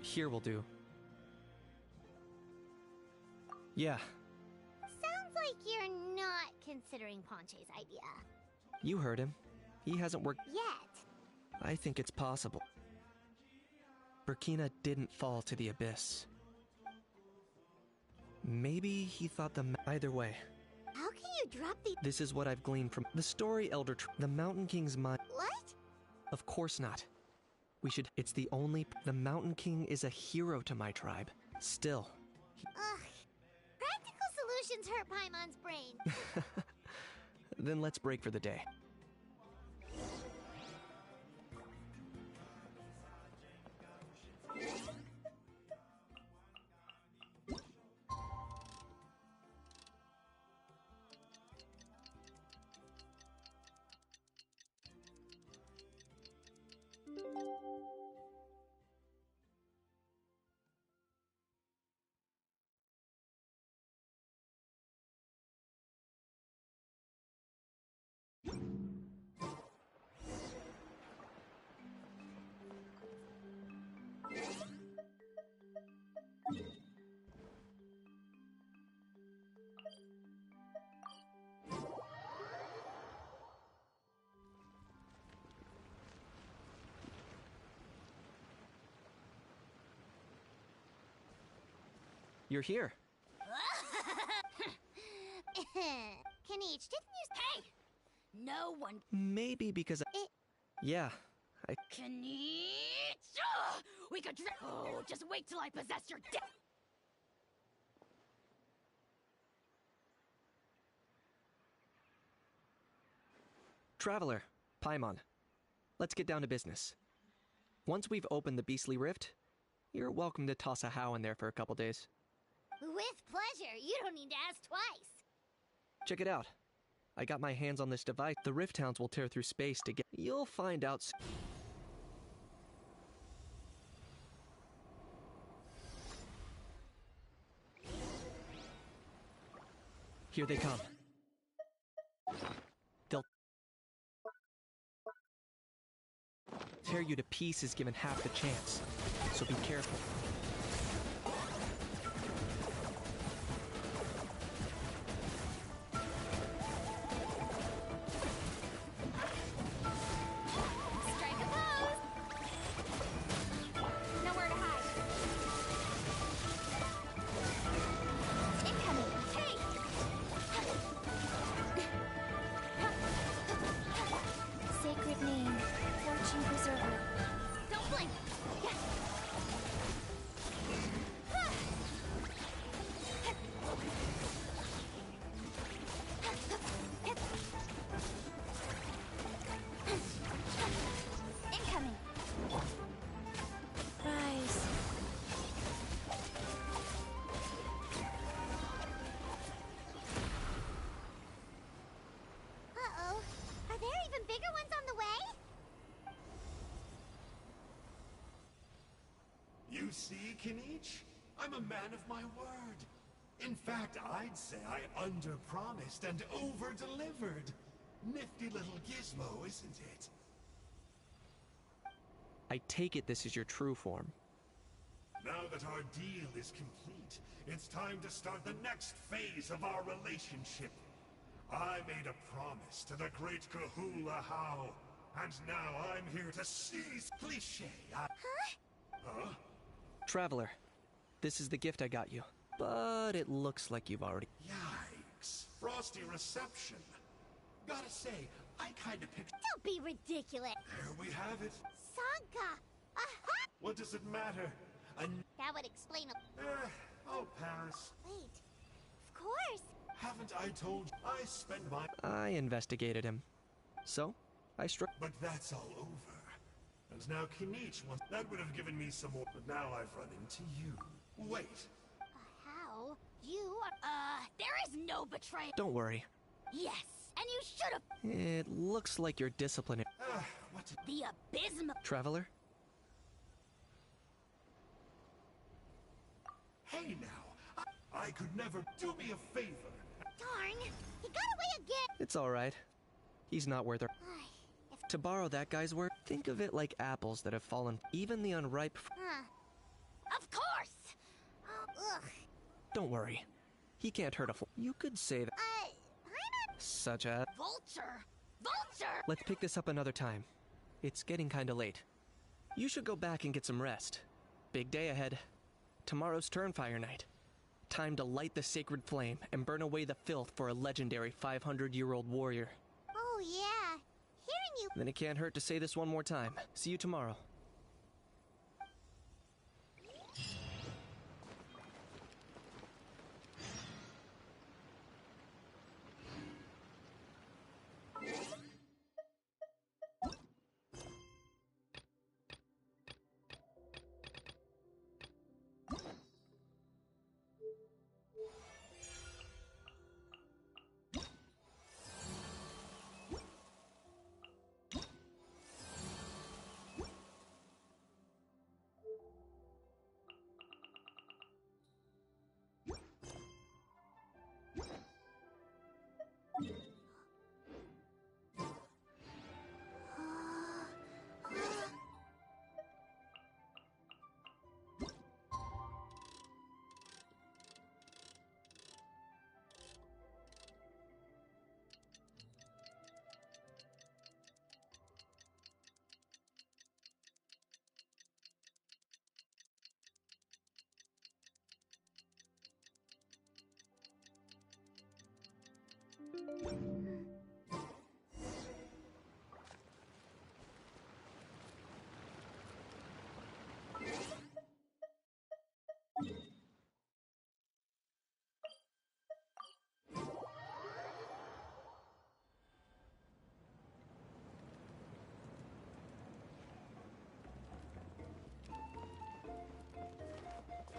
Here will do. Yeah, Sounds like you're not considering Ponche's idea. you heard him. He hasn't worked. Yet. I think it's possible. Burkina didn't fall to the abyss. Maybe he thought either way. How can you drop the... This is what I've gleaned from the story, the Mountain King's mind. What? Of course not. We should. It's the only. The Mountain King is a hero to my tribe. Still. Ugh. Practical solutions hurt Paimon's brain. Then let's break for the day. You're here. Kanich, didn't you... Hey! No one... Maybe because Yeah, I... Kanich! We could... Oh, just wait till I possess your death! Traveler, Paimon. Let's get down to business. Once we've opened the beastly rift, you're welcome to toss a how in there for a couple days. With pleasure. You don't need to ask twice. Check it out. I got my hands on this device. The Rift Hounds will tear through space to get... You'll find out soon. Here they come. They'll tear you to pieces given half the chance, so be careful. Strike a pose! Nowhere to hide. Incoming! Hey! Sacred name, fortune preserver. Don't blink! Yeah. Incoming! Rise. Uh-oh. Are there even bigger ones on the way? You see, Kanich? I'm a man of my word. In fact, I'd say I under-promised and over-delivered. Nifty little gizmo, isn't it? I take it this is your true form. Now that our deal is complete, it's time to start the next phase of our relationship. I made a promise to the great Kahula How, and now I'm here to seize cliché. Huh? Traveler, this is the gift I got you. But it looks like you've already... Yikes. Frosty reception. Gotta say, I kinda picked... Don't be ridiculous. There we have it. Sanka! Aha! What does it matter? That would explain a... I'll pass. Wait. Of course. Haven't I told you? I spend my... I investigated him. So, I struck... But that's all over. And now Kanich wants... That would have given me some more... But now I've run into you. Wait. How? You are... there is no betrayal. Don't worry. Yes, and you should have... It looks like you're disciplined. What? The abysmal... Traveler? Hey now. I could never... Do me a favor. Darn! He got away again! It's alright. He's not worth it. If... To borrow that guy's word, think of it like apples that have fallen. Even the unripe... Huh. Don't worry. He can't hurt a You could say that. Paimon? Such as... Vulture! Vulture! Let's pick this up another time. It's getting kinda late. You should go back and get some rest. Big day ahead. Tomorrow's Turnfire night. Time to light the sacred flame and burn away the filth for a legendary 500-year-old warrior. Oh, yeah. Hearing you... Then it can't hurt to say this one more time. See you tomorrow.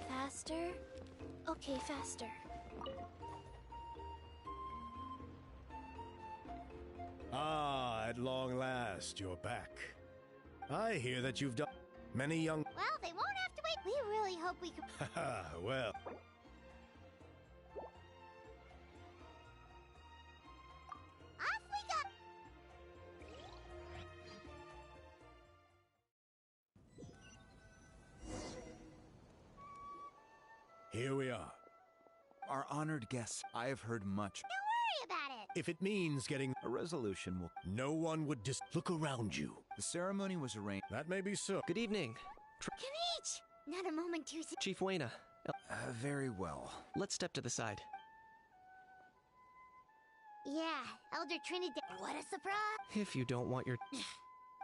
Faster? Okay, faster. Ah, at long last, you're back. I hear that you've done many young... Well, they won't have to wait. We really hope we can... Haha, well... Off we go! Here we are. Our honored guests, I have heard much. Don't worry about it. If it means getting... A resolution will... No one would look around you. The ceremony was arranged... That may be so. Good evening, Kanich! Not a moment too soon. Chief Wayna. very well. Let's step to the side. Yeah, Elder Trinidad. What a surprise! If you don't want your...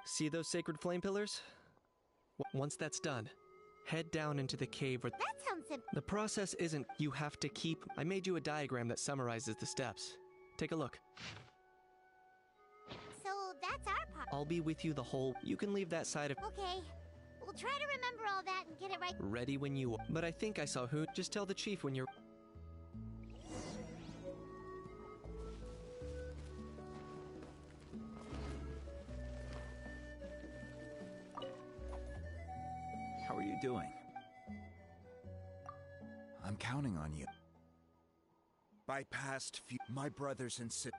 See those sacred flame pillars? Once that's done, head down into the cave where... That sounds simple. The process isn't you have to keep... I made you a diagram that summarizes the steps. Take a look. So that's our part. I'll be with you the whole... You can leave that side of... Okay. We'll try to remember all that and get it right. Ready when you... But I think I saw who... Just tell the chief when you're... How are you doing? I'm counting on you. By past few... My brothers and sisters...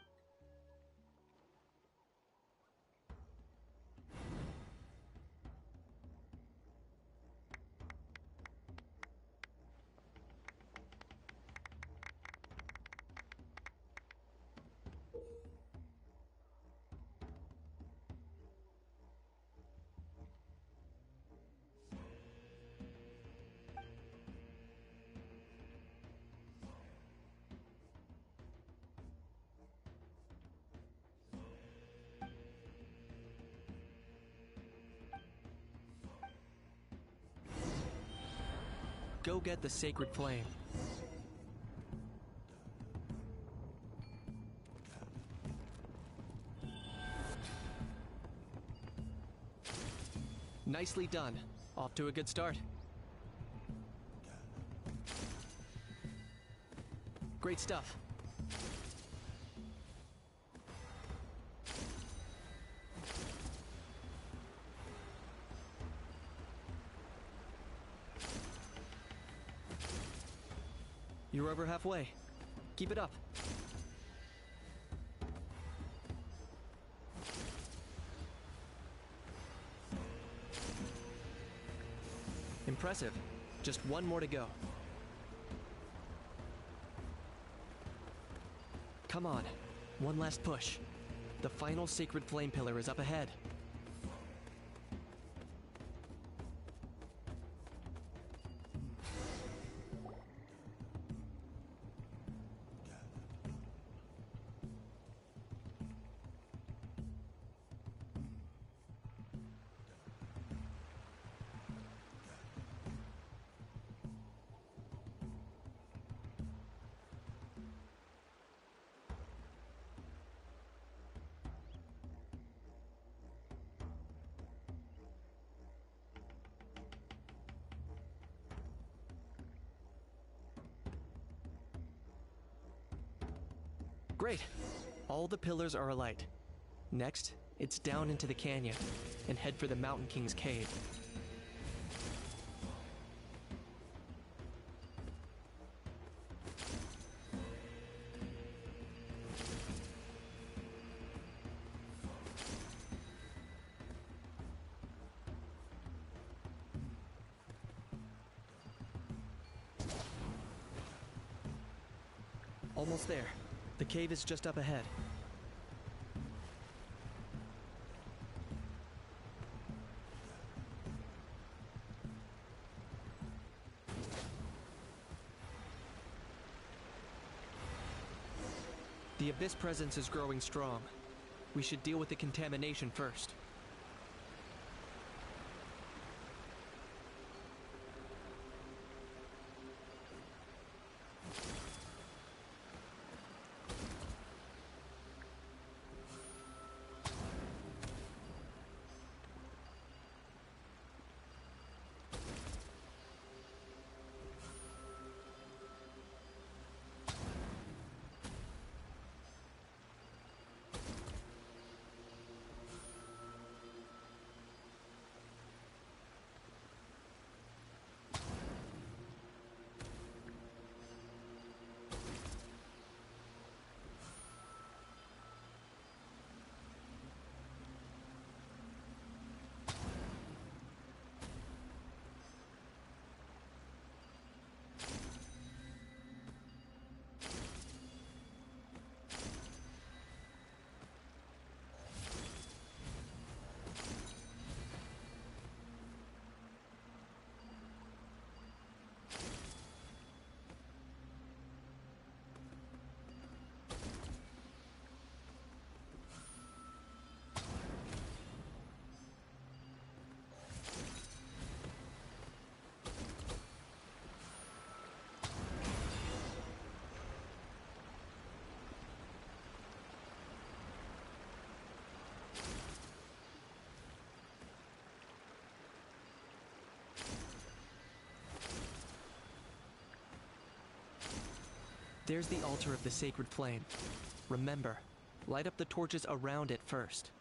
Go get the sacred flame. Nicely done. Off to a good start. Great stuff. You're over halfway. Keep it up. Impressive. Just one more to go. Come on. One last push. The final sacred flame pillar is up ahead. Great. All the pillars are alight. Next, it's down into the canyon and head for the Mountain King's cave. Almost there. The cave is just up ahead. The Abyss presence is growing strong. We should deal with the contamination first. There's the altar of the sacred flame. Remember, light up the torches around it first.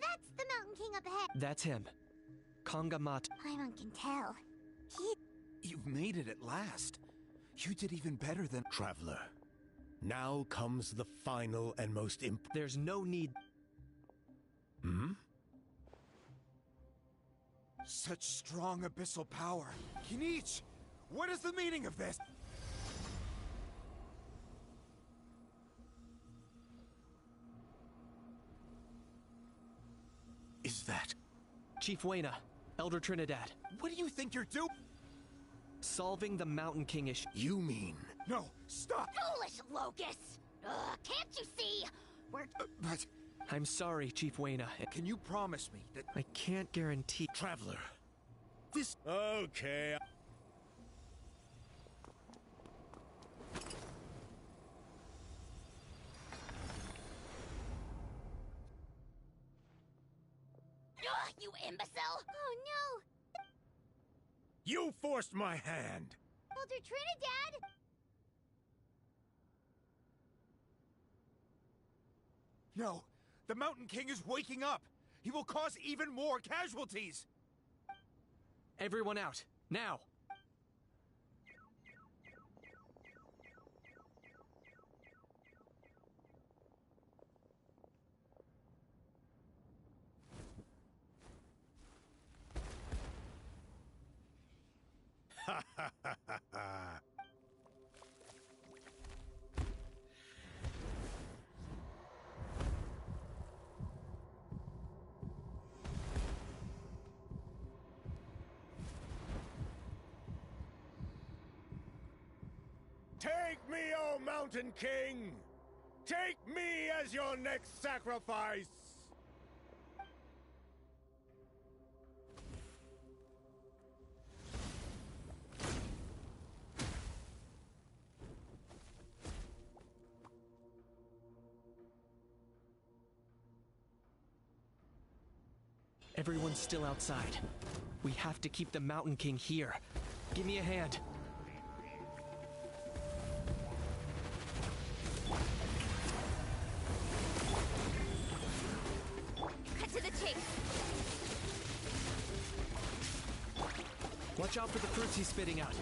That's the Mountain King up ahead. That's him. Kongamat. Paimon can tell. You've made it at last. You did even better than... Traveler, now comes the final and most There's no need. Such strong abyssal power. Kinich, what is the meaning of this? Is that... Chief Wayna, Elder Trinidad. What do you think you're doing? Solving the Mountain King issue. You mean... No, stop! Foolish locusts! Can't you see? We're... But I'm sorry, Chief Wayna. can you promise me that... I can't guarantee. Traveler, this... Okay. You imbecile! Oh no! You forced my hand! Elder Trinidad! No! The Mountain King is waking up! He will cause even more casualties! Everyone out, now! Take me, O Mountain King! Take me as your next sacrifice! Everyone's still outside. We have to keep the Mountain King here. Give me a hand. Cut to the chase. Watch out for the fruits he's spitting out.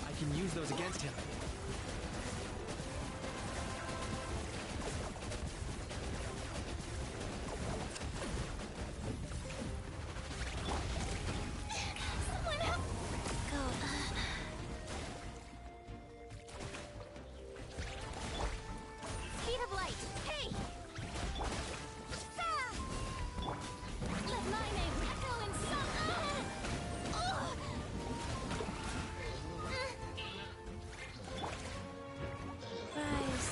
I can use those against him. Someone help! Go. Speed of light. Hey! Let my name echo in Rise.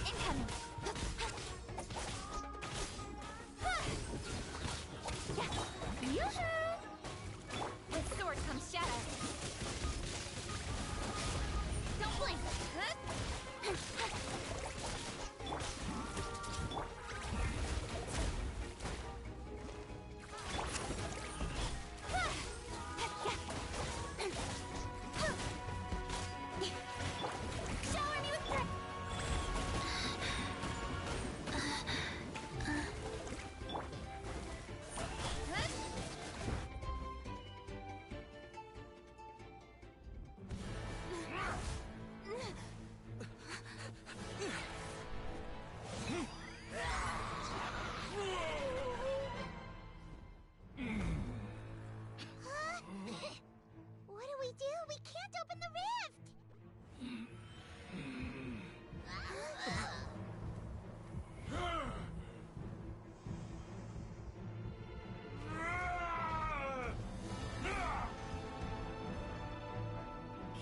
Incoming. Yoo-hoo! With sword comes shadow. Don't blink. Shower me with praise. What do we do? We can't open the rift!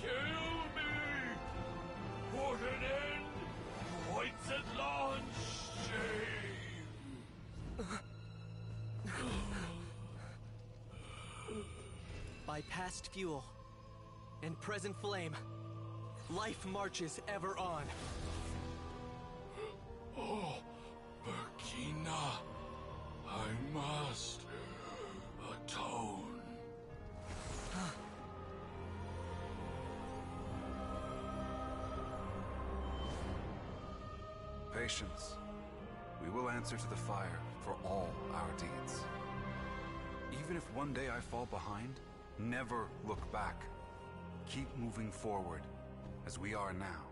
Kill me! Put an end! Points at launch! Shame! By past fuel and present flame, life marches ever on. Oh, Burkina, I must atone. Patience. We will answer to the fire for all our deeds. Even if one day I fall behind, never look back. Keep moving forward, as we are now.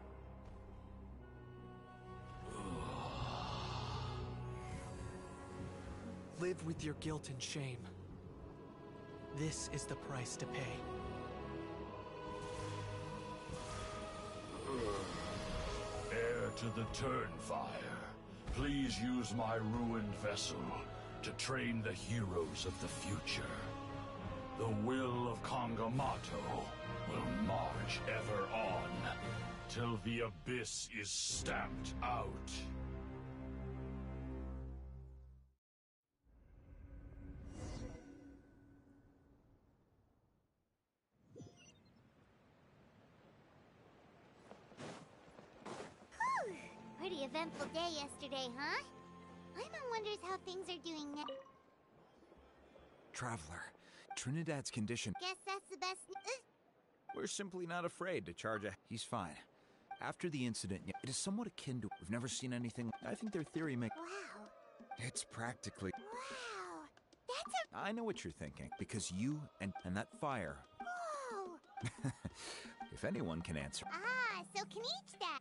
Live with your guilt and shame. This is the price to pay. Heir to the Turnfire, please use my ruined vessel to train the heroes of the future. The will of Kangamato will march ever on, till the abyss is stamped out. Whew! eventful day yesterday, huh? Paimon wonders how things are doing now. Traveler, Trinidad's condition. Guess that's the best. We're simply not afraid to charge a. He's fine. After the incident, it is somewhat akin to. We've never seen anything. I think their theory makes. Wow. It's practically. Wow. That's a. I know what you're thinking, because you and that fire. Whoa. If anyone can answer. Ah, so Kniech that.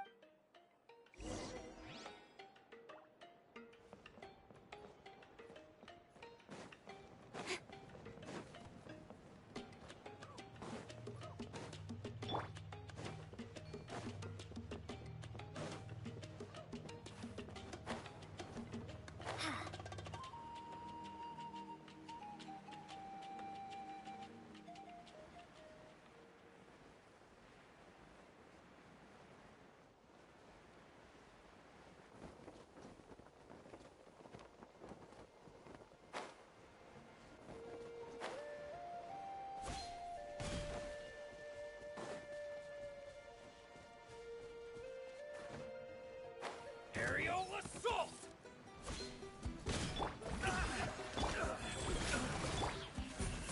Aerial assault!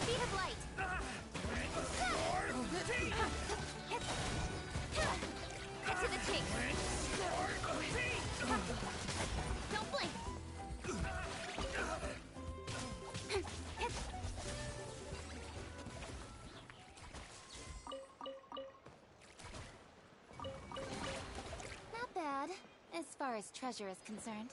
Speed of light. Get to the tape. Don't blink. Not bad, as far as treasure is concerned.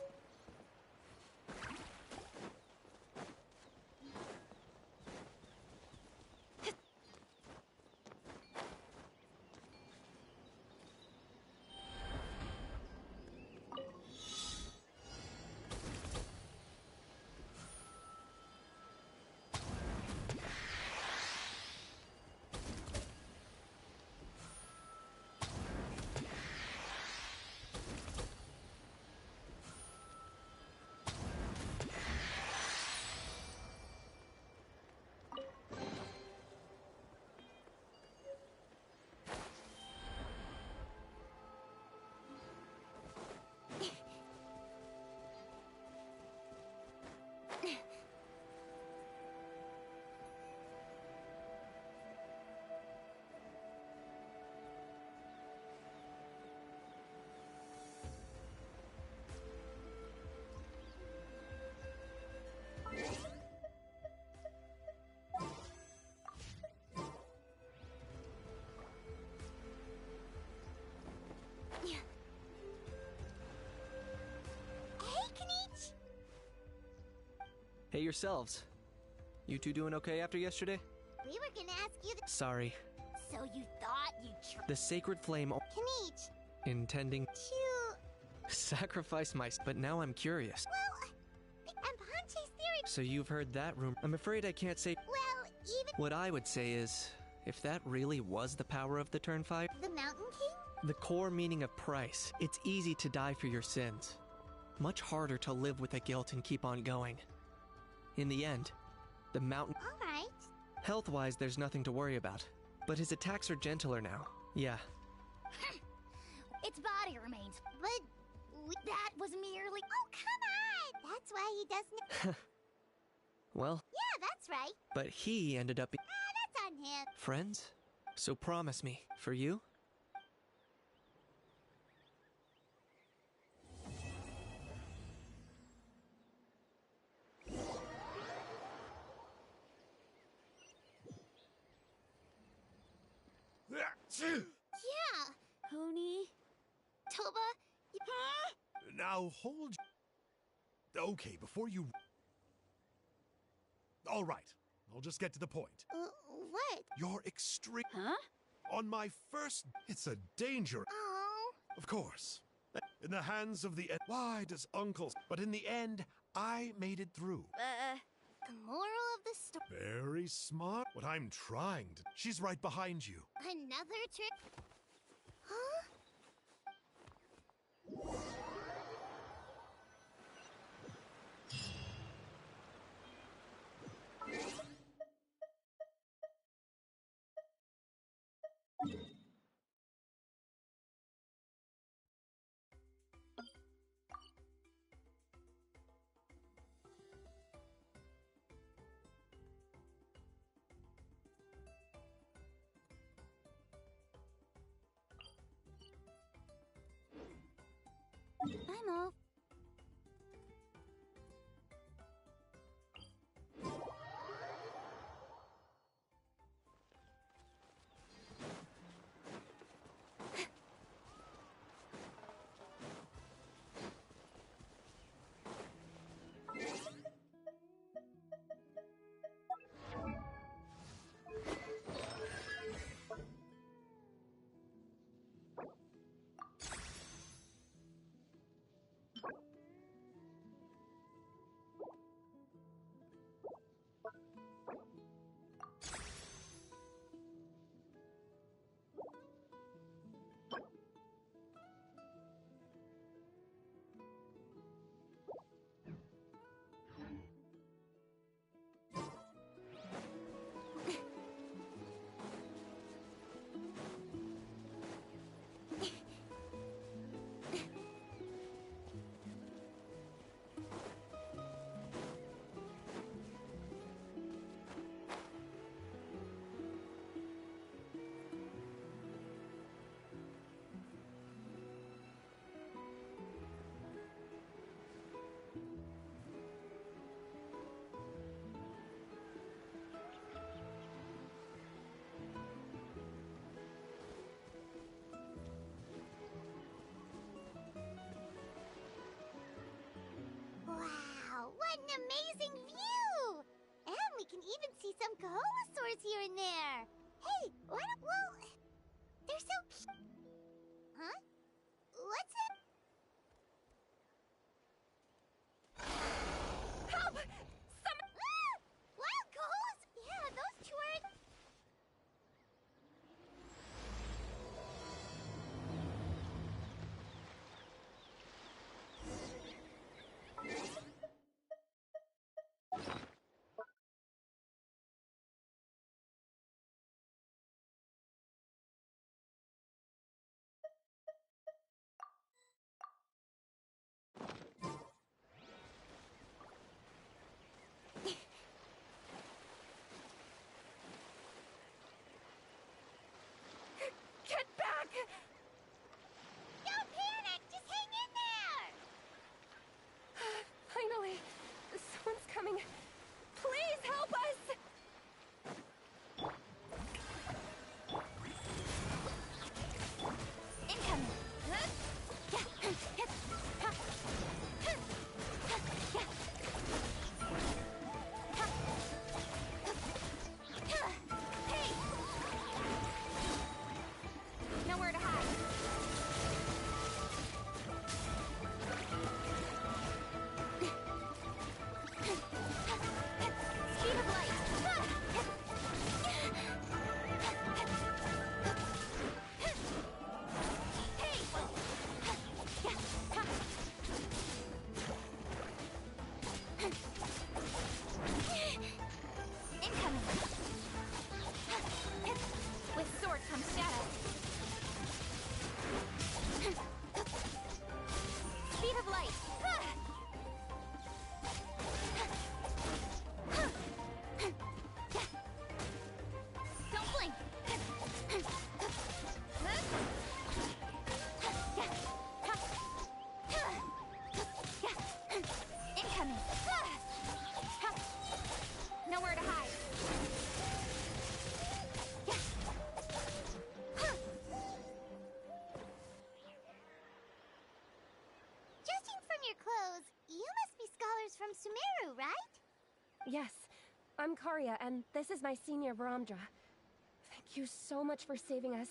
Hey, Kniech! Hey yourselves. You two doing okay after yesterday? We were gonna ask you the. Sorry. So you thought you'd The sacred flame Kniech, intending to. sacrifice my... But now I'm curious. Well, and Ponche's theory. So you've heard that rumor. I'm afraid I can't say... Well, even What I would say is, if that really was the power of the Turnfire, the Mountain King? the core meaning of price, it's easy to die for your sins. Much harder to live with the guilt and keep on going. In the end, the mountain... Alright. Health-wise, there's nothing to worry about. But his attacks are gentler now. Yeah. Its body remains. But. That was merely. Oh, come on! That's why he doesn't. Well, Yeah, that's right. but he ended up... That's on him. Friends? So promise me, for you? Yeah. Pony. Toba. Now hold. Okay, before you. All right, I'll just get to the point. What? You're extreme. Huh? On my first. It's a danger. Oh. Of course. In the hands of the. Why does Uncle. But in the end, I made it through. The moral of the story. Very smart. What I'm trying to. She's right behind you. Another trick. Huh? Wow, what an amazing view! And we can even see some Kaholosaurs here and there. Hey, why don't, well, they're so cute. Huh? What's that? Help! Some... Ah! Wild Kaholas! Yeah, those two are... Get back! Don't panic! Just hang in there! Finally, someone's coming. Please help us! Incoming! Hey! Nowhere to hide. Speed of light. Incoming. With sword comes shadow. Speed of light. Don't blink. Incoming. Nowhere to hide. Judging from your clothes, you must be scholars from Sumeru, right? Yes, I'm Karya, and this is my senior Baramdra. Thank you so much for saving us.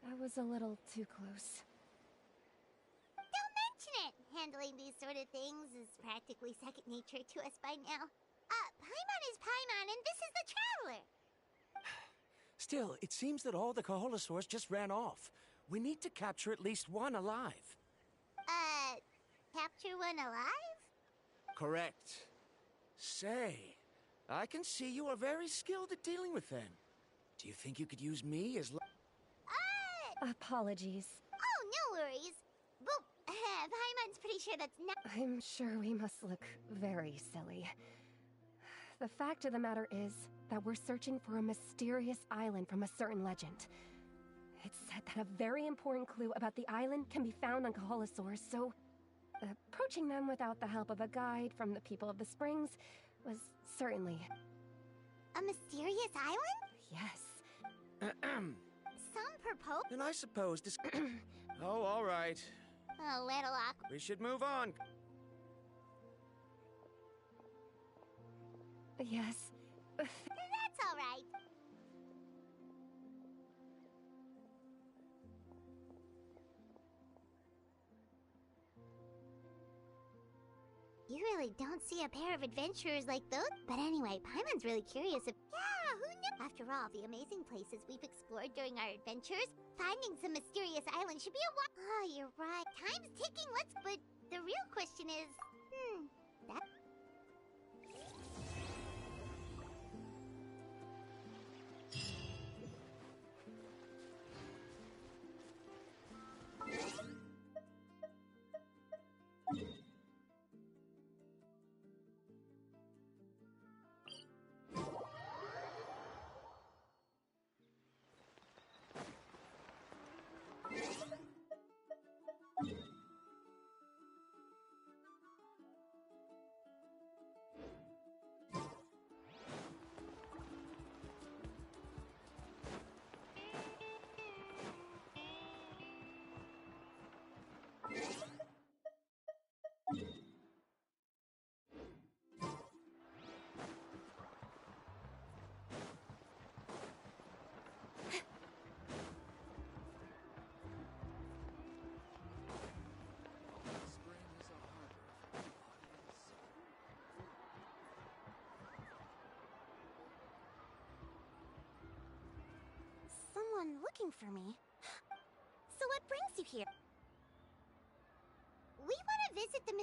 That was a little too close. Don't mention it! Handling these sort of things is practically second nature to us by now. Paimon is Paimon, and this is the Traveler! Still, it seems that all the Kaholosaurs just ran off. We need to capture at least one alive. Capture one alive? Correct. Say, I can see you are very skilled at dealing with them. Do you think you could use me as... Apologies. Oh, no worries. But, Paimon's pretty sure that's not... I'm sure we must look very silly. The fact of the matter is that we're searching for a mysterious island from a certain legend. It's said that a very important clue about the island can be found on Kaholosaurs, so... approaching them without the help of a guide from the people of the springs was certainly... A mysterious island? yes. Some purpose... And I suppose this... Oh, all right. A little awkward. We should move on. Yes. That's all right. You really don't see a pair of adventurers like those. But anyway, Paimon's really curious if... Yeah, who knew? After all, the amazing places we've explored during our adventures, finding some mysterious island should be a Oh, you're right. Time's ticking, But the real question is... that... Someone looking for me? So what brings you here? We want to visit the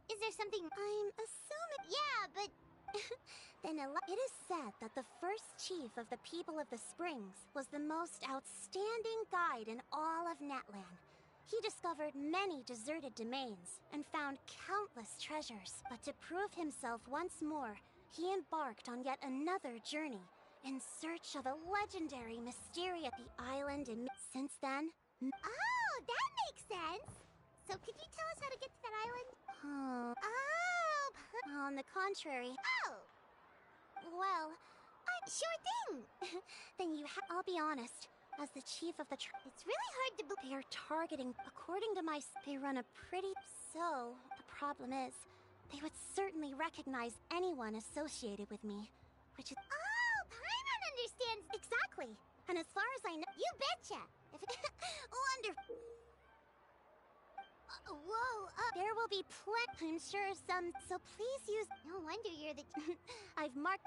is there something... I'm assuming... Yeah, but... Then it is said that the first chief of the people of the Springs was the most outstanding guide in all of Netland. He discovered many deserted domains and found countless treasures. But to prove himself once more, he embarked on yet another journey in search of a legendary mysterious island and since then... Oh, that makes sense! So could you tell us how to get to that island? On the contrary... Oh! Well, sure thing! Then I'll be honest. As the chief of the it's really hard to believe. They are targeting, according to they run a pretty... So, the problem is, they would certainly recognize anyone associated with me, which is... Oh, Paimon understands! Exactly! And as far as I know... You betcha! If wonderful! There will be plenty, I'm sure some... So please use... No wonder you're the... I've marked...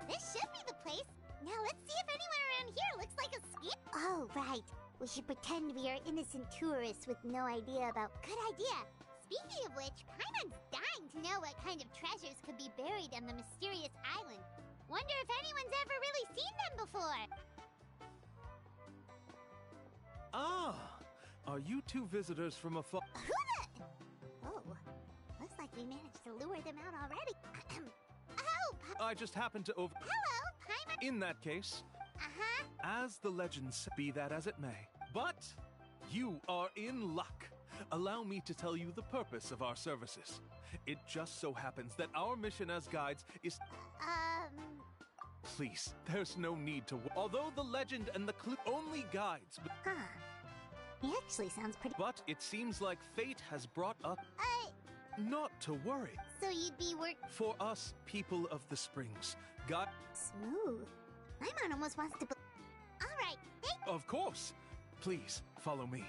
This should be the place. Now let's see if anyone around here looks like a Oh, right. We should pretend we are innocent tourists with no idea about... Good idea. Speaking of which, Paimon's dying to know what kind of treasures could be buried on the mysterious island. Wonder if anyone's ever really seen them before. Ah! Are you two visitors from afar? Who the... Oh, looks like we managed to lure them out already. I just happened to Hello, Paimon. In that case, as the legends say, be that as it may. But you are in luck. Allow me to tell you the purpose of our services. It just so happens that our mission as guides is... Please, there's no need to... Although the legend and the clue only guides... He actually sounds pretty... But it seems like fate has brought us... Not to worry. So you'd be For us, people of the Springs, God... Smooth. Paimon almost wants to... Alright, Of course. Please, follow me.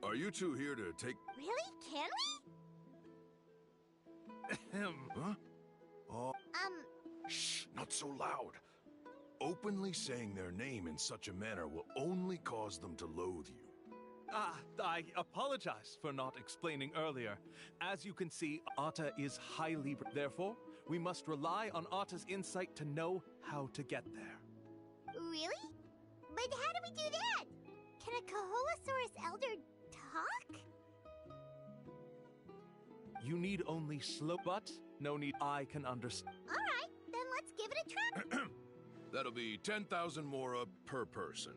Are you two here to take... Really? Can we? Huh? Oh. Shh, not so loud. Openly saying their name in such a manner will only cause them to loathe you. I apologize for not explaining earlier. As you can see, Atta is highly... Therefore, we must rely on Atta's insight to know how to get there. Really? But how do we do that? Can a Kaholosaurus elder talk? You need only slow, but no need. I can understand. Alright, then let's give it a try. That'll be 10,000 mora per person.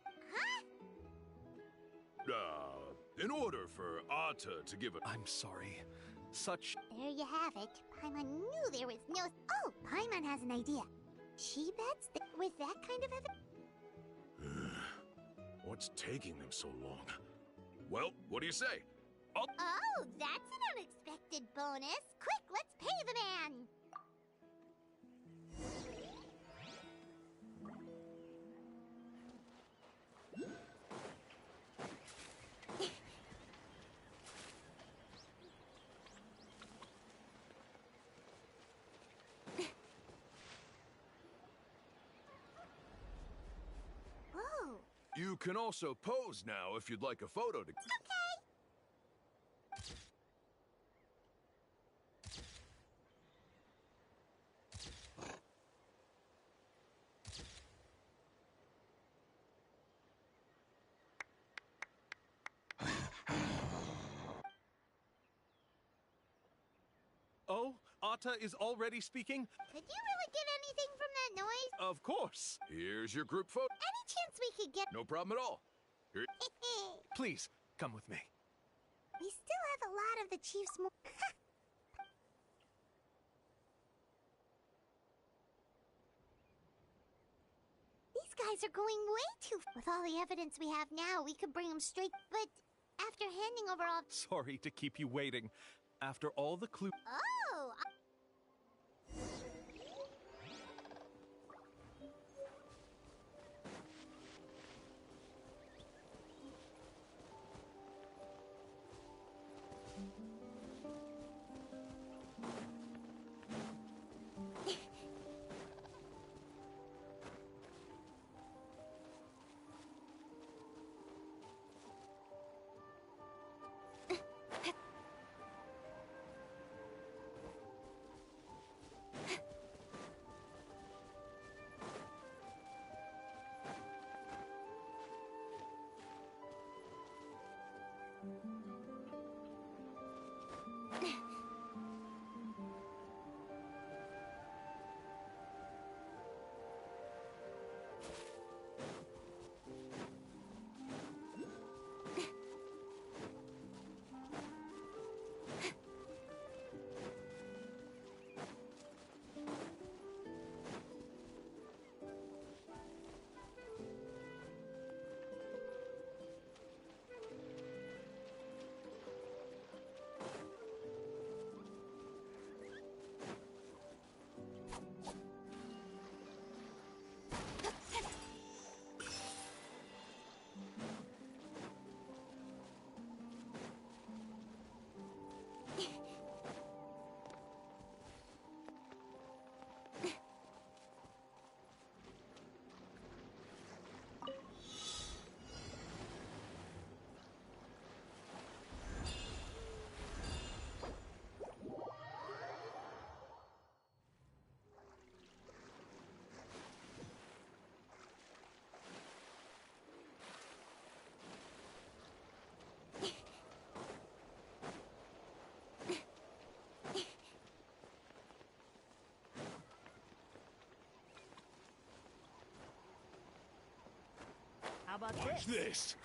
Huh? In order for Atta to give a... I'm sorry. Such... There you have it. Paimon knew there was no... Oh, Paimon has an idea. She bets that with that kind of evidence... What's taking them so long? Well, what do you say? Oh, that's an unexpected bonus. Quick, let's pay the man. Whoa. You can also pose now if you'd like a photo to... Okay. Oh, Atta is already speaking? Could you really get anything from that noise? Of course. Here's your group photo. Any chance we could get... No problem at all. Here... Please, come with me. We still have a lot of the chief's more... These guys are going way too... With all the evidence we have now, we could bring them straight... But after handing over all... Sorry to keep you waiting. After all the clues... Oh! How about Watch this!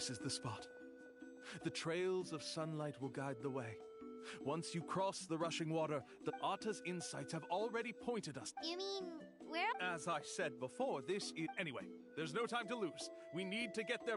This is the spot. The trails of sunlight will guide the way. Once you cross the rushing water, the Atta's insights have already pointed us. You mean, where? As I said before, this is... Anyway, there's no time to lose. We need to get there.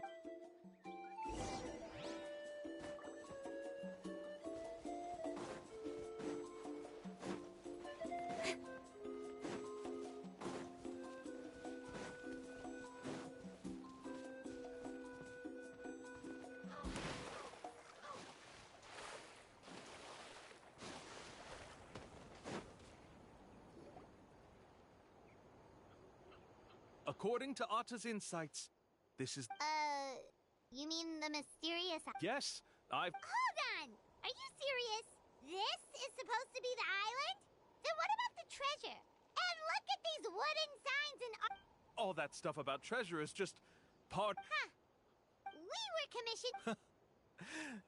According to Atta's insights, this is... You mean the mysterious... Yes, Hold on! Are you serious? This is supposed to be the island? Then what about the treasure? And look at these wooden signs and... all that stuff about treasure is just part... Huh. We were commissioned...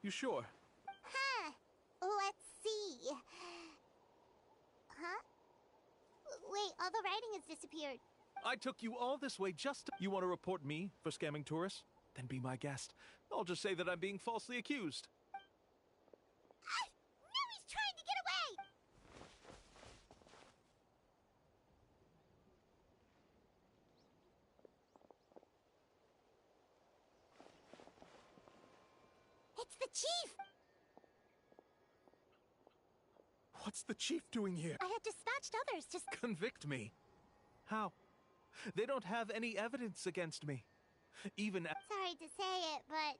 You sure? Huh. Let's see. Huh? Wait, all the writing has disappeared. I took you all this way just to... You want to report me for scamming tourists? Then be my guest. I'll just say that I'm being falsely accused. Now he's trying to get away! It's the chief! What's the chief doing here? I had dispatched others to... Convict me. How? They don't have any evidence against me. Even... Sorry to say it, but...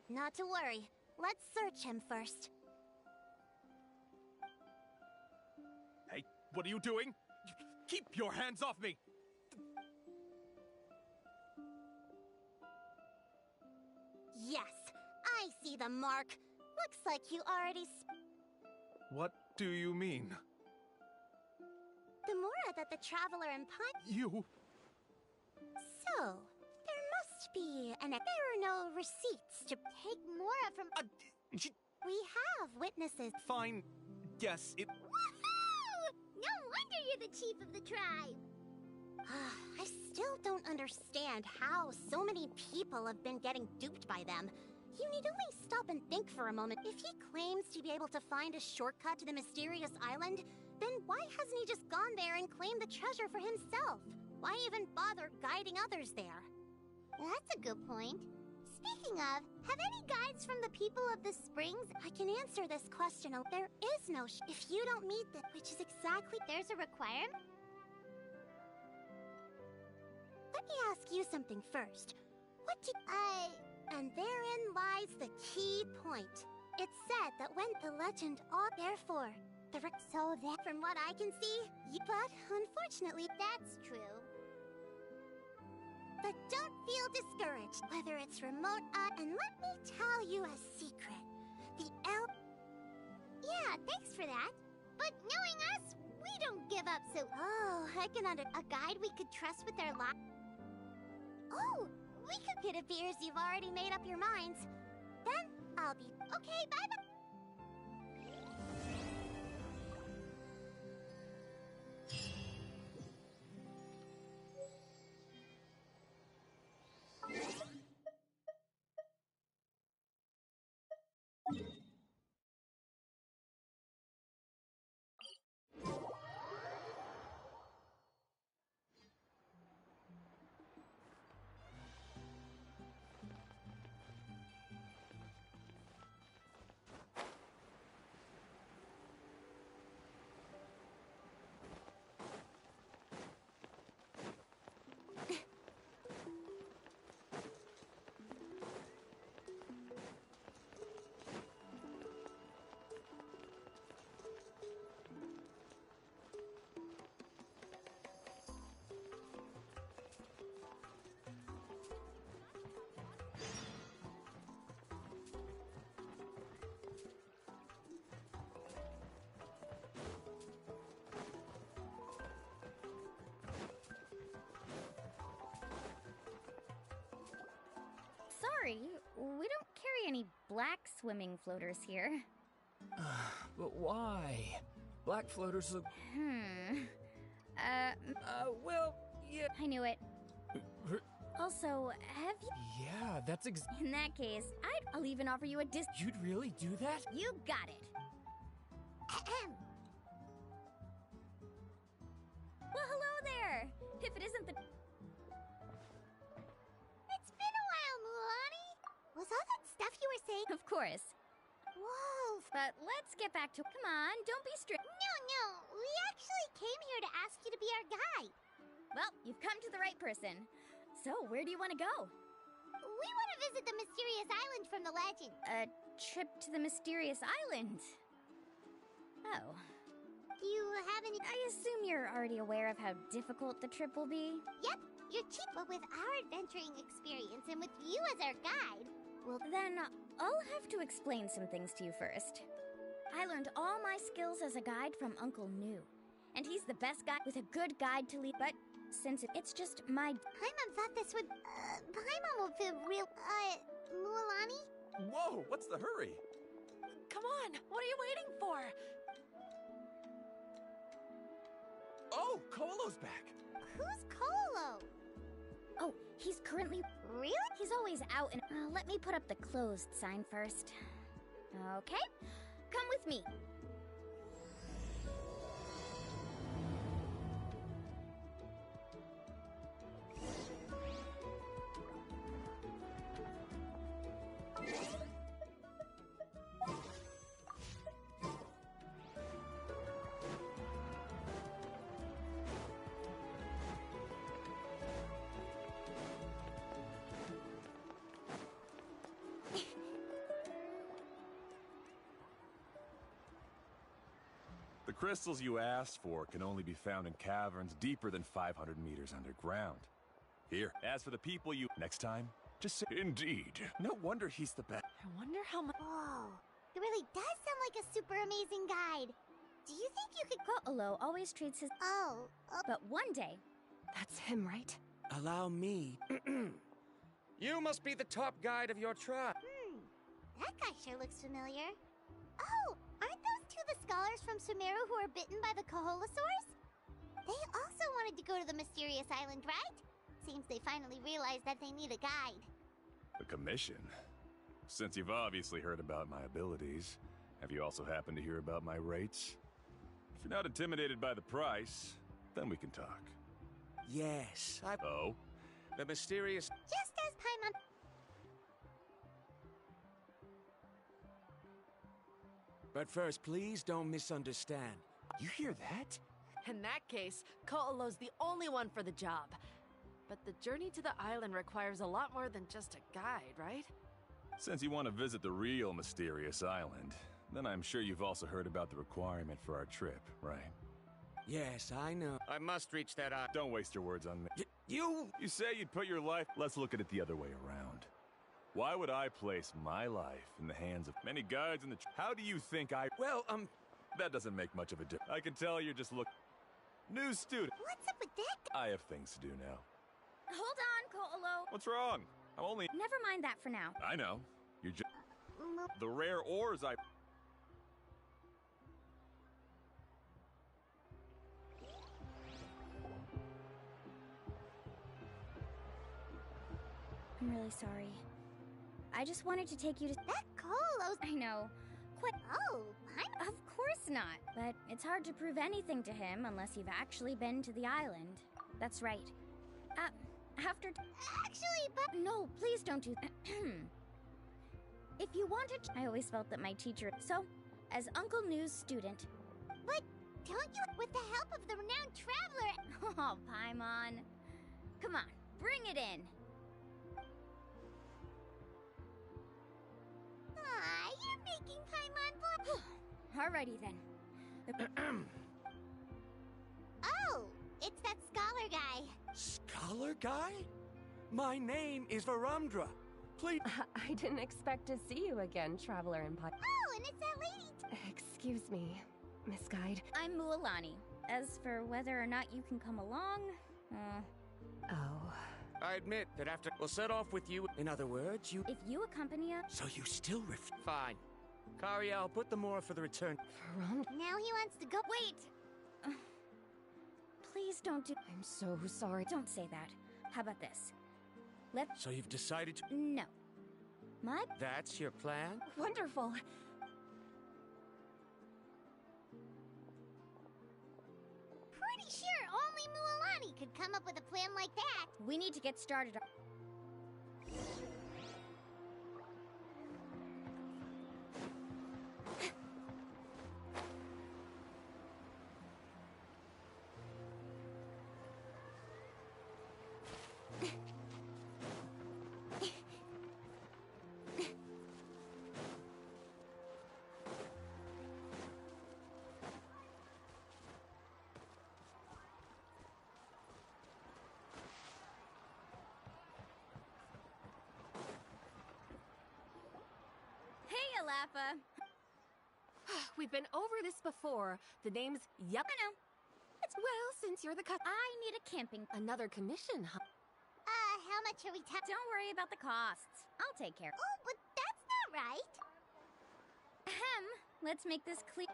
Not to worry. Let's search him first. Hey, what are you doing? Keep your hands off me! Yes, I see the mark. Looks like you already... What do you mean? The Mora that the Traveler and You... So, there must be an... There are no receipts to take Mora from... We have witnesses. Fine. Yes, it... Woohoo! No wonder you're the chief of the tribe! I still don't understand how so many people have been getting duped by them. You need only stop and think for a moment. If he claims to be able to find a shortcut to the mysterious island, then why hasn't he just gone there and claimed the treasure for himself? Why even bother guiding others there? That's a good point. Speaking of, have any guides from the people of the springs? I can answer this question. There is no if you don't meet them, which is exactly... There's a requirement? Let me ask you something first. What do... And therein lies the key point. It's said that when the legend all... Therefore, so that from what I can see, but unfortunately, that's true. But don't feel discouraged, whether it's remote, and let me tell you a secret. The elf... Yeah, thanks for that. But knowing us, we don't give up so... Oh, I can a guide we could trust with their life. Oh, we could... It appears you've already made up your minds. Then, I'll be... Okay, bye-bye. Sorry, we don't carry any black swimming floaters here. But why? Black floaters look... Well, yeah... I knew it. Also, have you... Yeah, that's In that case, I'll even offer you a You'd really do that? You got it. Well, hello there. If it isn't the... It's been a while, Mulani. Was all that stuff you were saying? Of course. Whoa. But let's get back to... Come on, don't be strict. No. We actually came here to ask you to be our guide. Well, you've come to the right person. So, where do you want to go? We want to visit the mysterious island from the legend. A trip to the mysterious island. Oh. Do you have any... I assume you're already aware of how difficult the trip will be? Yep, you're cheap, but with our adventuring experience and with you as our guide... Well, then I'll have to explain some things to you first. I learned all my skills as a guide from Uncle New. And he's the best guy with a good guide to lead. But since it's just my... Paimon thought this would... Paimon will feel real... Mulani? Whoa, what's the hurry? Come on, what are you waiting for? Oh, Kolo's back. Who's Kolo? Oh, he's currently... Really? He's always out and... let me put up the closed sign first. Okay, come with me. The crystals you asked for can only be found in caverns deeper than 500 meters underground. Here, as for the people you... Next time, just say... Indeed. No wonder he's the best. I wonder how much... Whoa, it really does sound like a super amazing guide. Do you think you could... Kolo always treats his... Oh. But one day... That's him, right? Allow me. You must be the top guide of your tribe. That guy sure looks familiar. Oh, aren't those two the scholars from Sumeru who were bitten by the Koholosaurs? They also wanted to go to the mysterious island, right? Seems they finally realized that they need a guide. The commission? Since you've obviously heard about my abilities, have you also happened to hear about my rates? If you're not intimidated by the price, then we can talk. Yes, Oh? The mysterious... Just as Paimon... But first, please don't misunderstand. You hear that? In that case, Ko'olo's the only one for the job. But the journey to the island requires a lot more than just a guide, right? Since you want to visit the real mysterious island, then I'm sure you've also heard about the requirement for our trip, right? Yes, I know. I must reach that island. Don't waste your words on me. You say you'd put your life... Let's look at it the other way around. Why would I place my life in the hands of many guides in the... How do you think I... Well, That doesn't make much of a difference. I can tell you're just New student. What's up with that? I have things to do now. Hold on, Ko'olo. What's wrong? I'm only... Never mind that for now. I know. You're just... The rare ores I... I'm really sorry. I just wanted to take you to... That Kolo's... I know. Quite... Oh, Of course not. But it's hard to prove anything to him unless you've actually been to the island. That's right. After... Actually, but... No, please don't do... If you wanted... I always felt that my teacher... So, as Uncle New's student... But don't you... With the help of the renowned traveler... Oh, Paimon. Come on, bring it in. Aw, you're making Paimon Alrighty then. Oh, it's that scholar guy. Scholar guy? My name is Varumdra. Please... I didn't expect to see you again, Traveler in Pi... Oh, and it's that lady... Excuse me, Miss Guide. I'm Mualani. As for whether or not you can come along... Oh... I admit that after... We'll set off with you. In other words, you... If you accompany us... So you still Fine. Kari, I'll put the more for the return. Now he wants to go... Wait! Please don't do... I'm so sorry. Don't say that. How about this? So you've decided to... No. That's your plan? Wonderful. Pretty sure only Mualani could come up with a plan like that. We need to get started. Hey, Alapha. We've been over this before. The name's Yup. I know. Well, since you're the I need a camping. Another commission, huh? How much are we Don't worry about the costs. I'll take care. Oh, but that's not right. Ahem. Let's make this clear.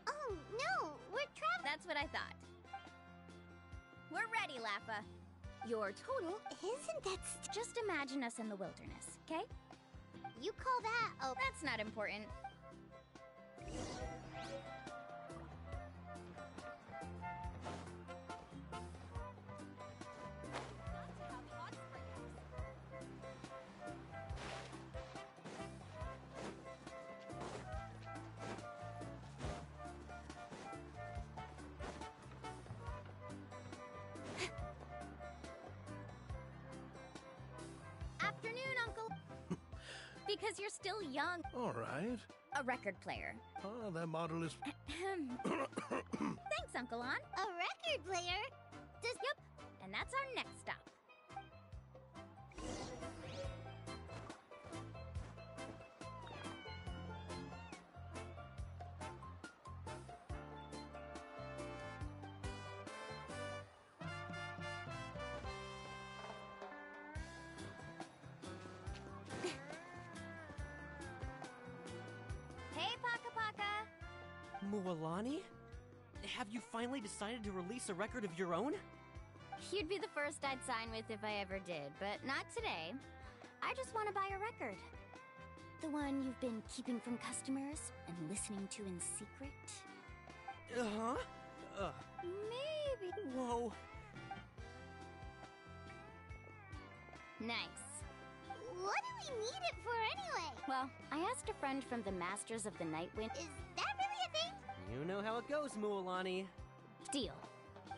Oh, no, we're traveling. That's what I thought. We're ready, Lappa. Your total... Isn't that... Just imagine us in the wilderness, okay? You call that... Oh, that's not important. Afternoon, Uncle. Because you're still young. All right. A record player. Oh, that model is... Thanks, Uncle On. A record player? Yep. And that's our next stop. Hey, Paka Paka. Mualani? Have you finally decided to release a record of your own? You'd be the first I'd sign with if I ever did, but not today. I just want to buy a record. The one you've been keeping from customers and listening to in secret. Uh-huh. Maybe. Whoa. Nice. What do we need it for anyway? Well, I asked a friend from the Masters of the Nightwind. Is that really a thing? You know how it goes, Mualani. Deal.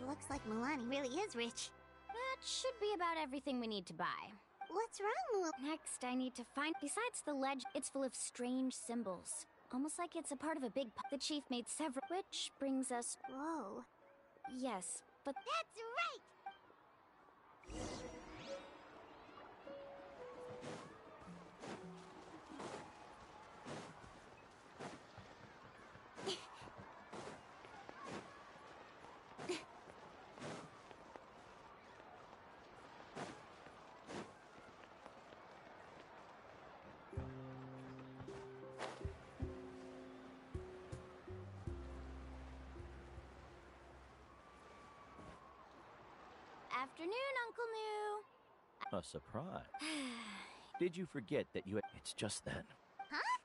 Looks like Milani really is rich. That should be about everything we need to buy. What's wrong, Next, I need to find... Besides the ledge, it's full of strange symbols. Almost like it's a part of a big... The chief made several... Which brings us... Whoa. Yes, but... That's right! Afternoon, Uncle New. A surprise. Did you forget that you had... It's just then. Huh?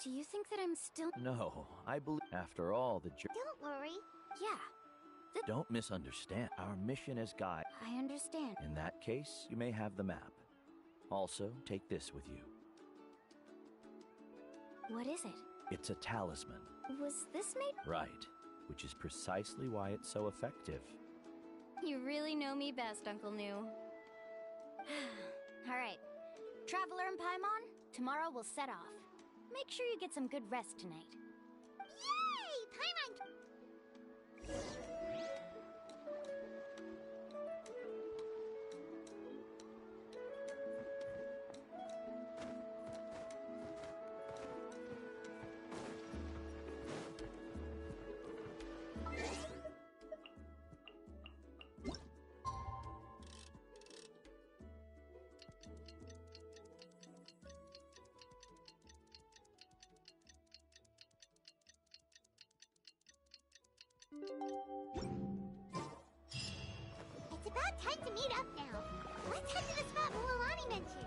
Do you think that I'm still... No, I believe... After all, the Don't worry. Yeah. Don't misunderstand. Our mission as guide. I understand. In that case, you may have the map. Also, take this with you. What is it? It's a talisman. Was this made... Right. Which is precisely why it's so effective. You really know me best, Uncle New. All right. Traveler and Paimon, tomorrow we'll set off. Make sure you get some good rest tonight. Yay! Paimon! time to meet up now. Let's head to the spot Mualani mentioned.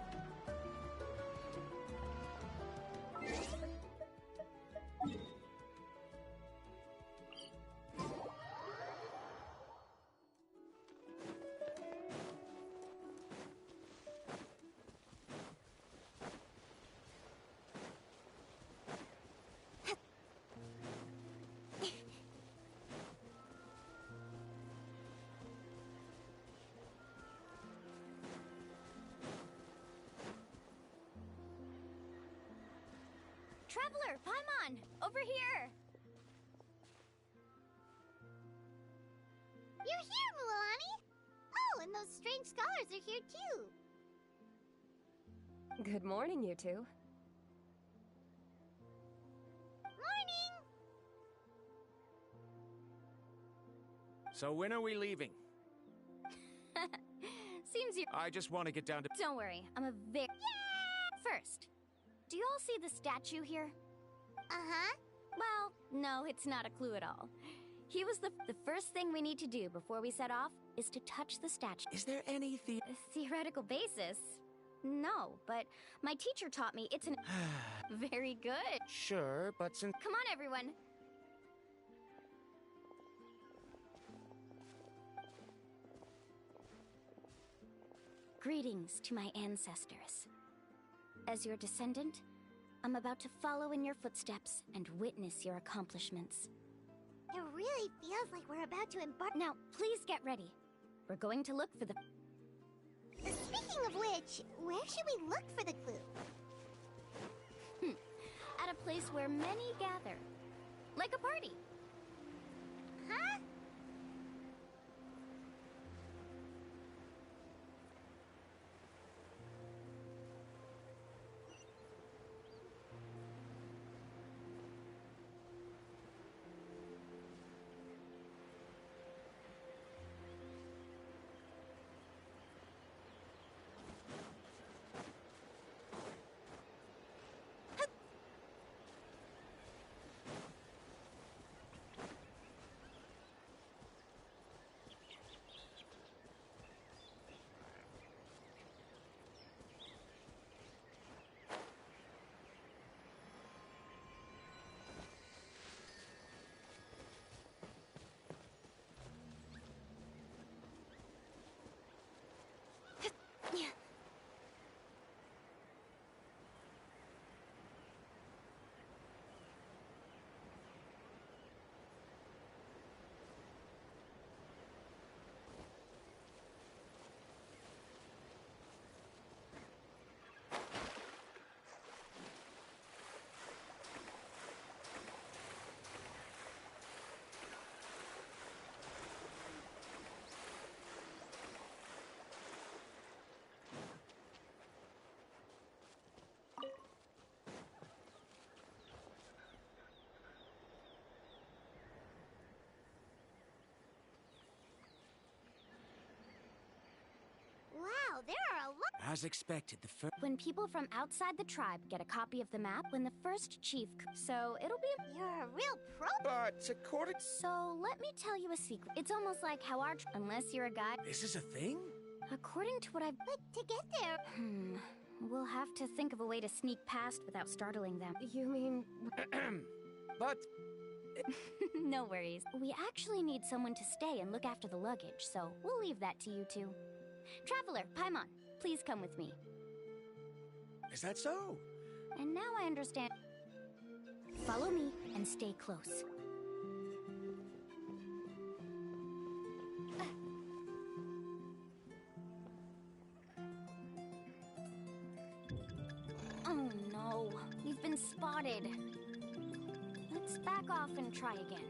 Traveler, Paimon! Over here! You're here, Mualani! Oh, and those strange scholars are here too. Good morning, you two. Morning! So when are we leaving? Seems you. I just want to get down to. Don't worry, I'm a very. First, do you all see the statue here? Uh-huh. Well, no, it's not a clue at all. He was the first thing we need to do before we set off is to touch the statue. Is there any theoretical basis? No, but my teacher taught me it's an. Very good. Sure, but since. Come on, everyone. Greetings to my ancestors. As your descendant, I'm about to follow in your footsteps and witness your accomplishments. It really feels like we're about to embark. Now, please get ready. We're going to look for the... Speaking of which, where should we look for the clue? At a place where many gather. Like a party. Huh? Wow, there are a lot. As expected, the first. When people from outside the tribe get a copy of the map when the first chief... So, it'll be... You're a real pro. But according... So, let me tell you a secret. It's almost like how our... Unless you're a guy... This is a thing? According to what I've... But to get there... We'll have to think of a way to sneak past without startling them. You mean... But... No worries. We actually need someone to stay and look after the luggage, so we'll leave that to you two. Traveler, Paimon, please come with me. Is that so? And now I understand. Follow me and stay close. Oh no, we've been spotted. Let's back off and try again.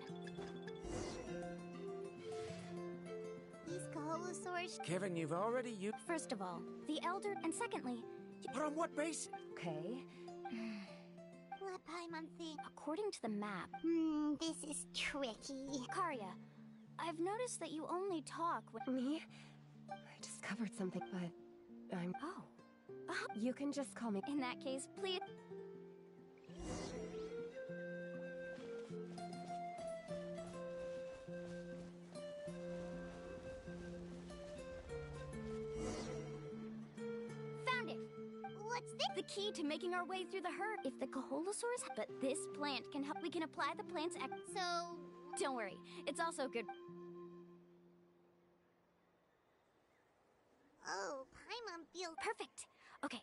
These Kaholosaurs... Kevin, you've already used... First of all, the Elder, and secondly... But on what basis? Okay. Let Paimon think. According to the map... this is tricky. Karya, I've noticed that you only talk when... Me? I discovered something, but... I'm... Oh. You can just call me... In that case, please... The key to making our way through the herd. If the Kaholosaurs, but this plant can help. We can apply the plant's So... Don't worry, it's also good. Oh, Paimon feels... Perfect. Okay.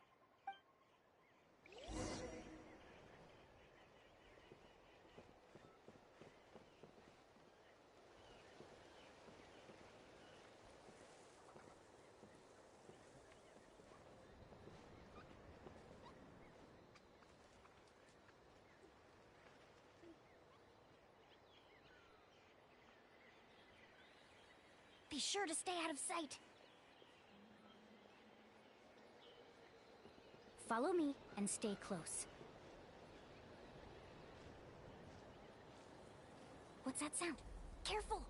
Be sure to stay out of sight. Follow me and stay close. What's that sound? Careful!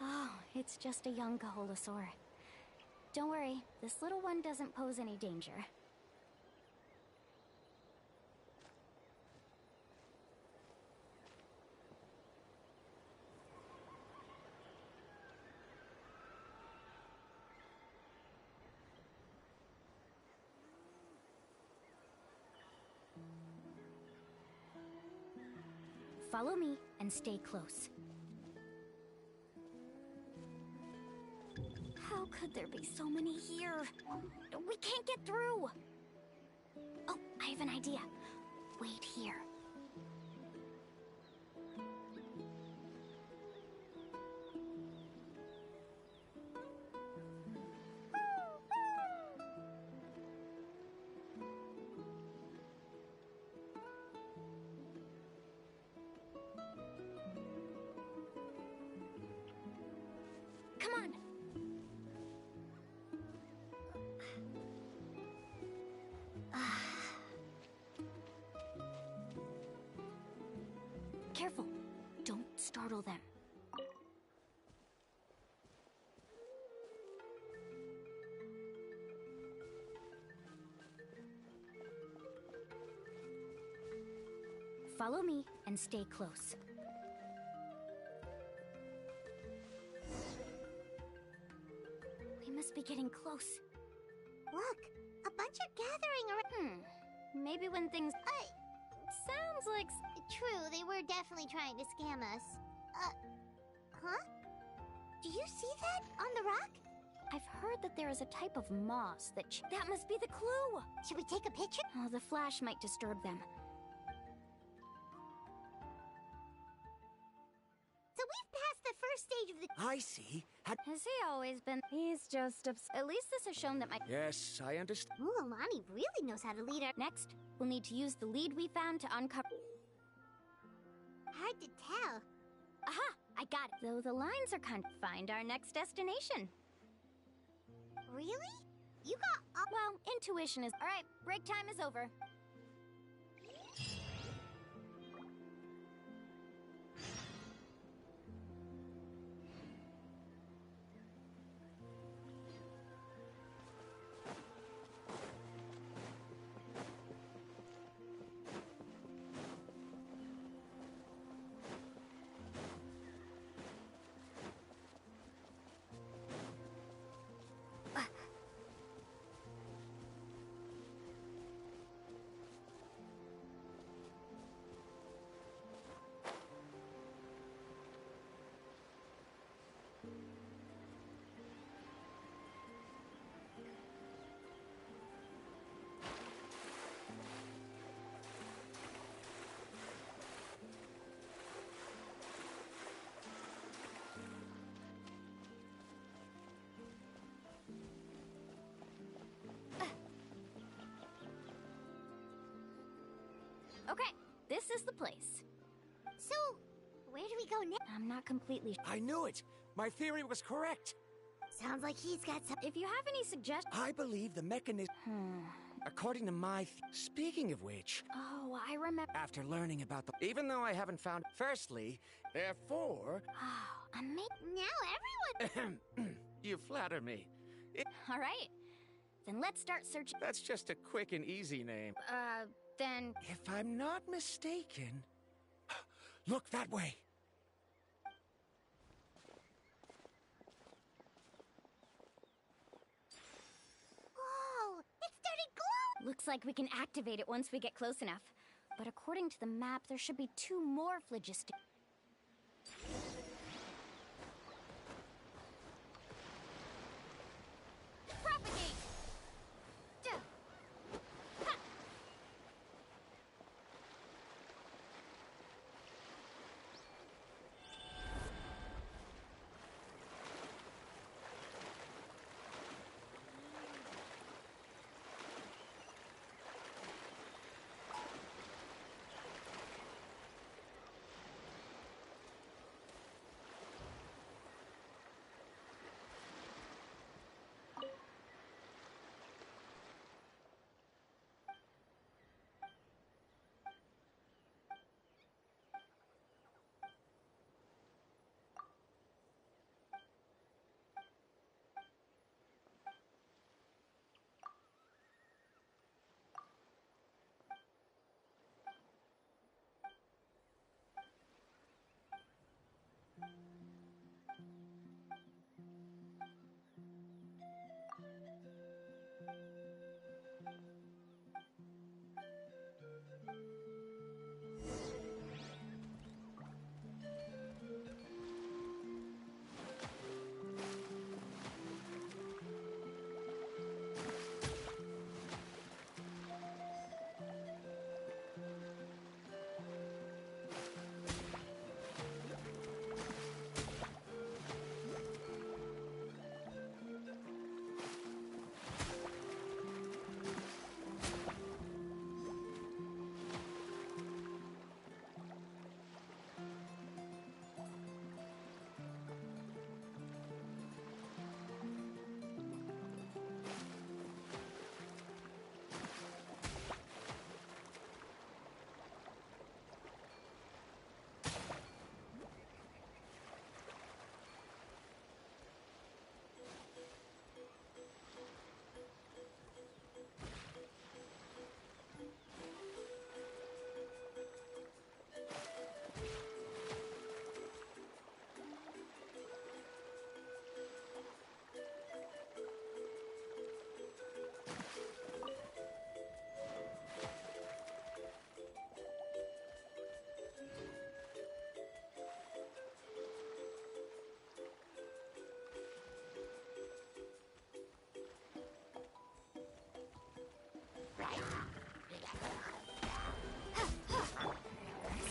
Oh, it's just a young Kaholosaur. Don't worry, this little one doesn't pose any danger. Follow me and stay close. How could there be so many here? We can't get through! Oh, I have an idea. Wait here. Come on! Careful! Don't startle them. Follow me and stay close. We must be getting close. Look, a bunch are gathering around. Maybe when things... Sounds like... True, they were definitely trying to scam us. Huh? Do you see that on the rock? I've heard that there is a type of moss that... That must be the clue! Should we take a picture? Oh, the flash might disturb them. So we've passed the first stage of the... I see. Has he always been... He's just At least this has shown that my... Yes, I understand. Mulalani really knows how to lead our... Next, we'll need to use the lead we found to uncover... Hard to tell. Aha! I got it. Though the lines are kind of... Find our next destination. Really? You got... Well, intuition is... Alright, break time is over. Okay, this is the place. So, where do we go next? I'm not completely... I knew it! My theory was correct! Sounds like he's got some... If you have any suggestions... I believe the mechanism... According to my... Speaking of which... Oh, I remember... After learning about the... Even though I haven't found... Firstly, therefore... Oh, amazing. Now everyone... You flatter me. All right. Then let's start searching... That's just a quick and easy name. Then... If I'm not mistaken... Look that way! Looks like we can activate it once we get close enough. But according to the map, there should be 2 more phlogistic. Propagate! Duh. Ha!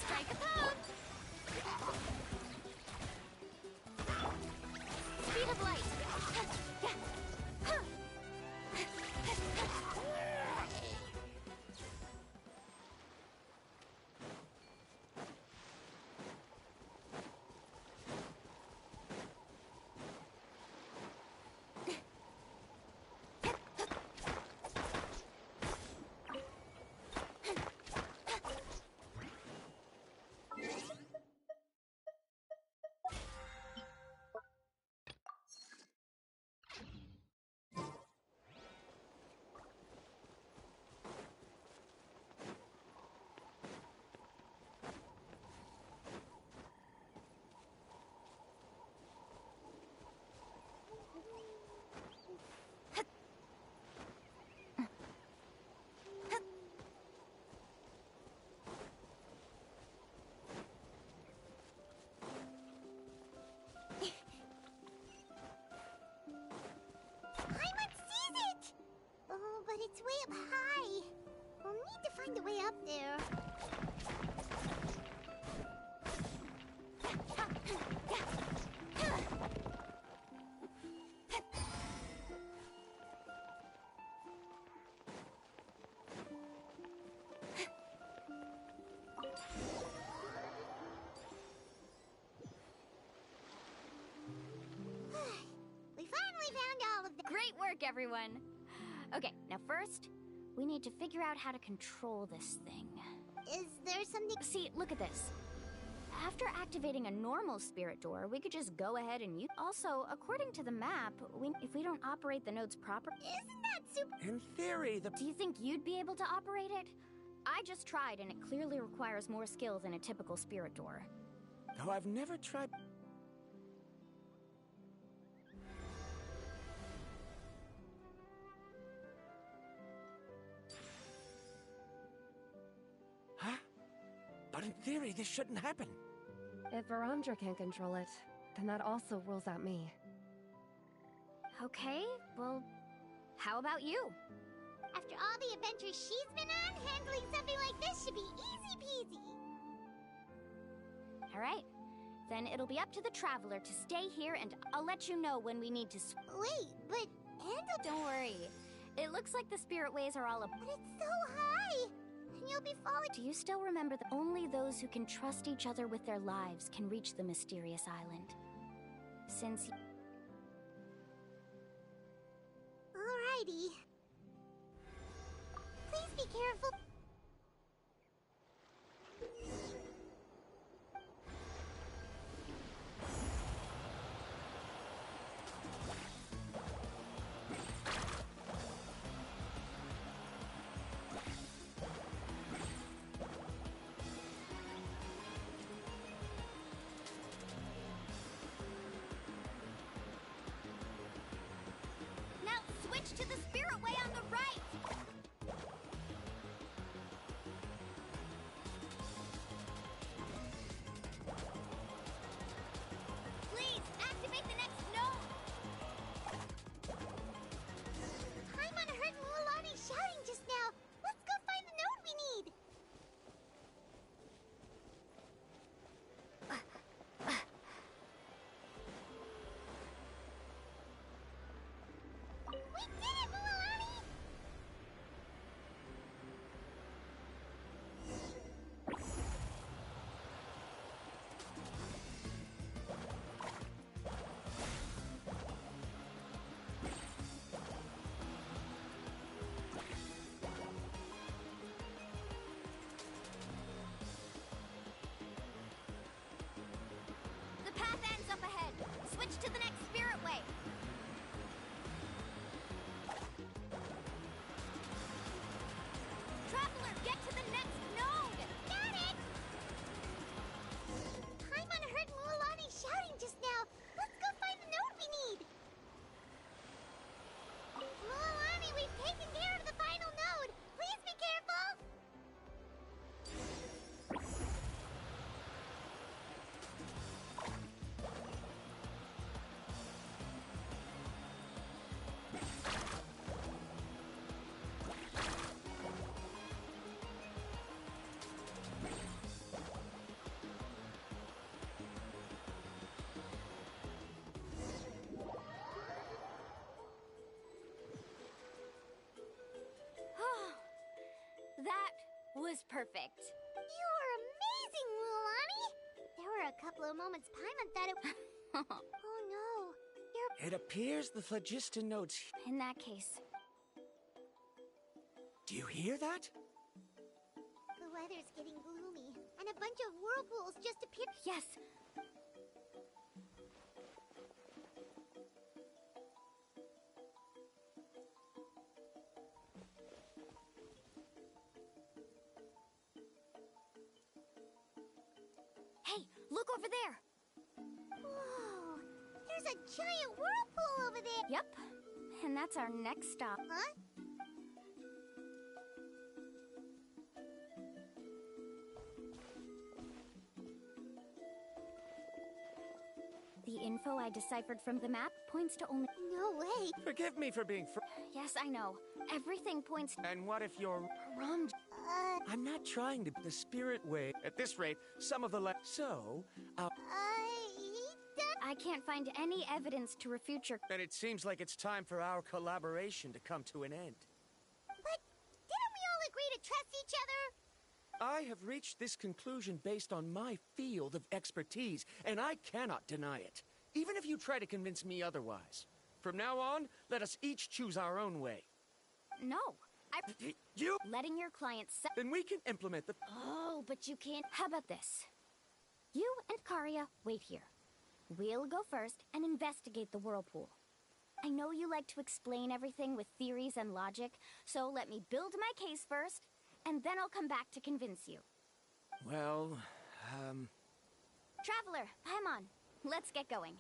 Strike a pose! Speed of light! But it's way up high. We'll need to find a way up there. We finally found all of them. Great work, everyone. Okay, now first, we need to figure out how to control this thing. Is there something... See, look at this. After activating a normal spirit door, we could just go ahead and use... Also, according to the map, if we don't operate the nodes properly... Isn't that super... In theory, Do you think you'd be able to operate it? I just tried, and it clearly requires more skill than a typical spirit door. No, I've never tried... theory, this shouldn't happen. If Verandra can't control it, then that also rules out me. Okay, well, how about you? After all the adventures she's been on, handling something like this should be easy peasy. Alright, then it'll be up to the Traveler to stay here and I'll let you know when we need to Wait, but Don't worry. It looks like the spirit ways are all up. But it's so high! And you'll be falling. Do you still remember that only those who can trust each other with their lives can reach the mysterious island? Since... Alrighty. Please be careful. Now switch to the spirit way on the right! Please, activate the next node! Paimon heard Mualani shouting just now. Let's go find the node we need. We did it, Mualani! The path ends up ahead. Switch to the next spirit way. Traveler, get to the next node! Got it! Paimon heard Mualani shouting just now. Let's go find the node we need. Mualani, we've taken care of the final node. Please be careful. That was perfect. You are amazing, Mualani. There were a couple of moments Paimon thought it... Oh no. You're... It appears the phlogiston nodes... In that case. Do you hear that? The weather's getting gloomy, and a bunch of whirlpools just appeared. Yes. Hey, look over there. Whoa. There's a giant whirlpool over there. Yep. And that's our next stop. Huh? The info I deciphered from the map points to only... No way. Forgive me for being Yes, I know. Everything points... And what if you're... Wrong. I'm not trying to... The spirit way. At this rate, some of the So, I can't find any evidence to refute your... then it seems like it's time for our collaboration to come to an end. But didn't we all agree to trust each other? I have reached this conclusion based on my field of expertise, and I cannot deny it, even if you try to convince me otherwise. From now on, let us each choose our own way. No. You? Letting your clients... Then we can implement the... Oh, but you can't... How about this? You and Karia wait here. We'll go first and investigate the whirlpool. I know you like to explain everything with theories and logic, so let me build my case first, and then I'll come back to convince you. Well, Traveler, Paimon, let's get going.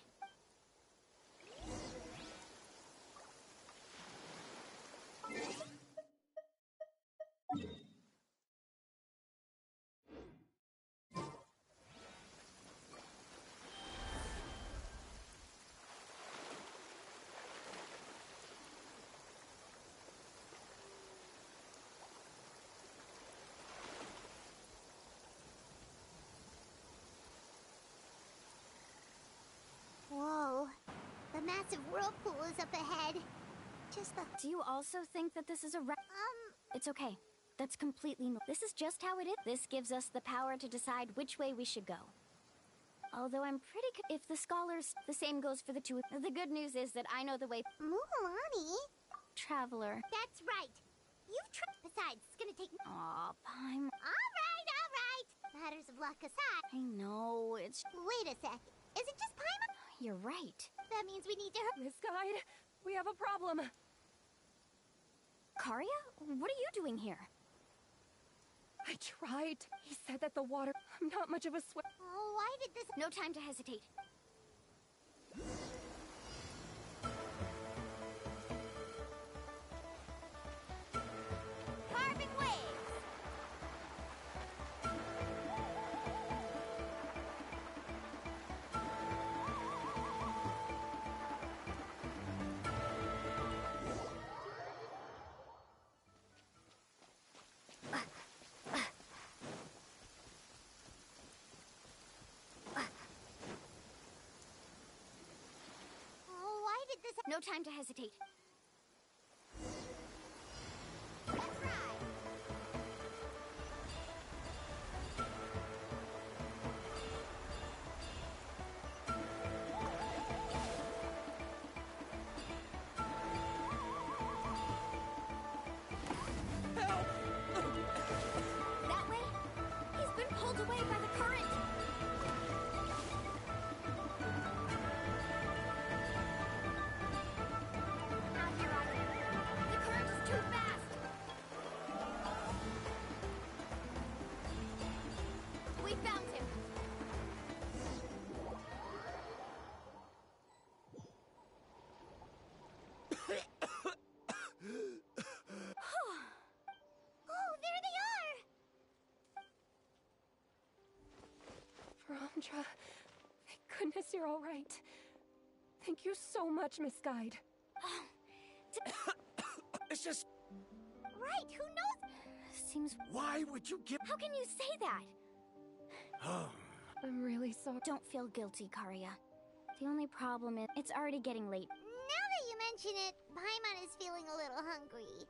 whirlpool is up ahead. Just the... Do you also think that this is a It's okay. That's completely This is just how it is. This gives us the power to decide which way we should go. Although I'm pretty if the scholars... The same goes for the two. The good news is that I know the way... Mulan? Traveler. That's right. You've Besides, it's gonna take... Aw, Paimon. Alright. Matters of luck aside... I know, it's... Wait a sec. Is it just Paimon? You're right. That means we need to... Miss Guide, we have a problem. Karia? What are you doing here? I tried. He said that the water... I'm not much of a swim... Oh, why did this... No time to hesitate. Carving waves! Oh, why did this... No time to hesitate. Let's ride! That way? He's been pulled away by the current. Out here, Island. The current is too fast. We found him. Oh, there they are! Veronica, thank goodness you're all right. Thank you so much, Miss Guide. It's just... Right, who knows? Seems... Why would you give... How can you say that? I'm really sorry. Don't feel guilty, Karia. The only problem is, it's already getting late. Now that you mention it, Paimon is feeling a little hungry.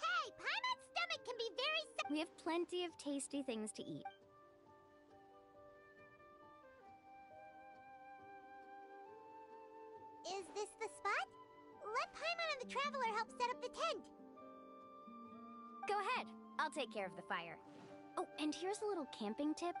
Hey, Paimon's stomach can be very... We have plenty of tasty things to eat. Is this the spot? Let Paimon and the Traveler help set up the tent. Go ahead. I'll take care of the fire. Oh, and here's a little camping tip.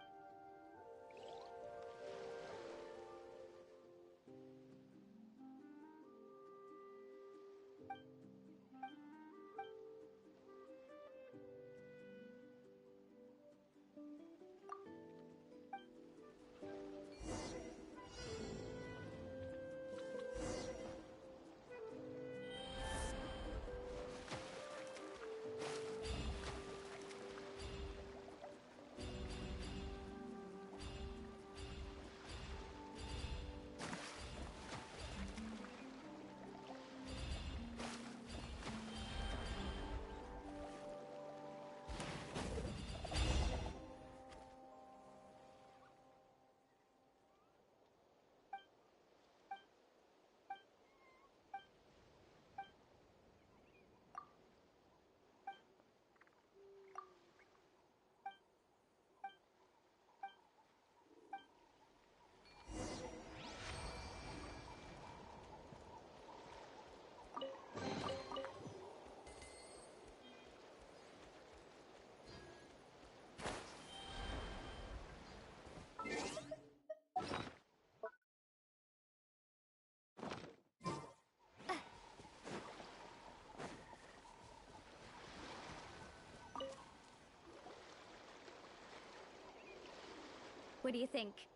What do you think?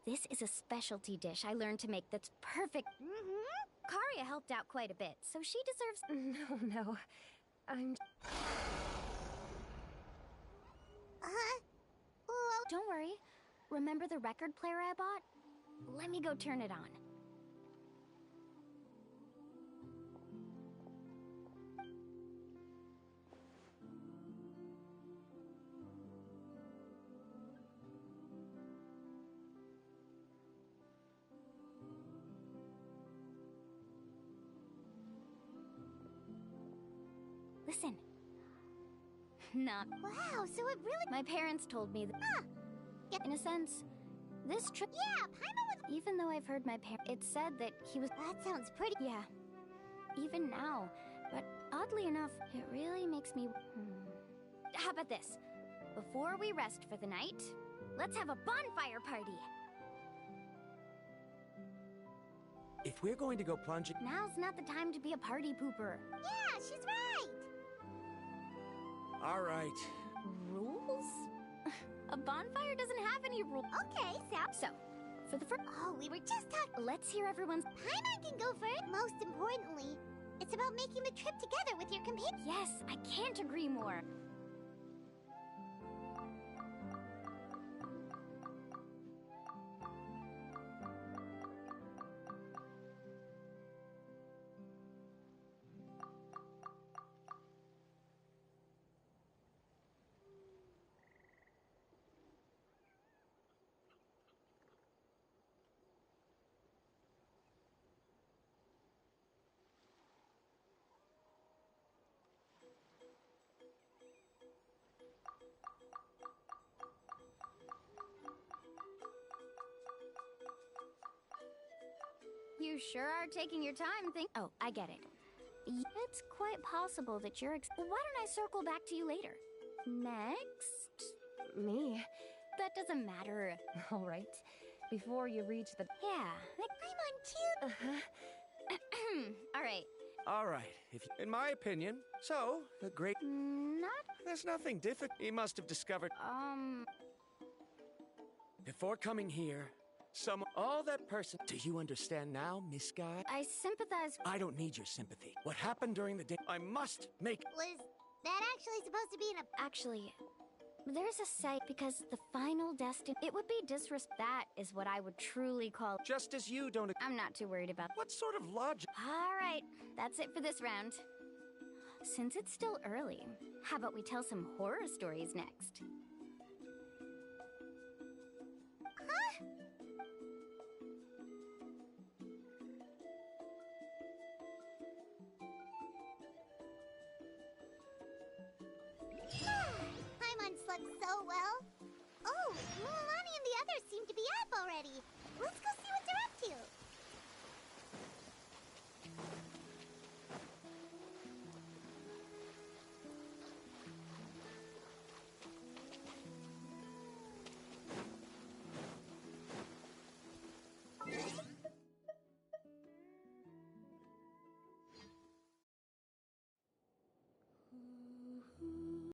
This is a specialty dish I learned to make that's perfect. Karia helped out quite a bit, so she deserves... No. I'm... Don't worry. Remember the record player I bought? Let me go turn it on. Listen. Nah. Wow, so it really... My parents told me that... In a sense, this trip... Yeah, Paimon was... Even though I've heard my parents... It said that he was... That sounds pretty... Yeah. Even now. But oddly enough, it really makes me... How about this? Before we rest for the night, let's have a bonfire party. If we're going to go plunging... Now's not the time to be a party pooper. Yeah, she's right! All right. Rules? A bonfire doesn't have any rules. Okay, So, for the first... Oh, we were just talking... Let's hear everyone's... Paimon can go first. Most importantly, it's about making the trip together with your companion. Yes, I can't agree more. You sure are taking your time Oh, I get it. It's quite possible that you're why don't I circle back to you later? Next? Me? That doesn't matter. All right. Before you reach the... Yeah. I'm on too. All right. All right. In my opinion, so, the great... There's nothing difficult. He must have discovered... Before coming here, all that person... Do you understand now, Miss Guy? I sympathize... I don't need your sympathy. What happened during the day, I must make... Was that actually supposed to be in a... Actually, there's a say because the final destination... It would be disrespect. That is what I would truly call... Just as you don't... I'm not too worried about... What sort of logic? All right, that's it for this round. Since it's still early, how about we tell some horror stories next? Huh? Paimon slept so well. Oh, Mulan and the others seem to be up already. Let's go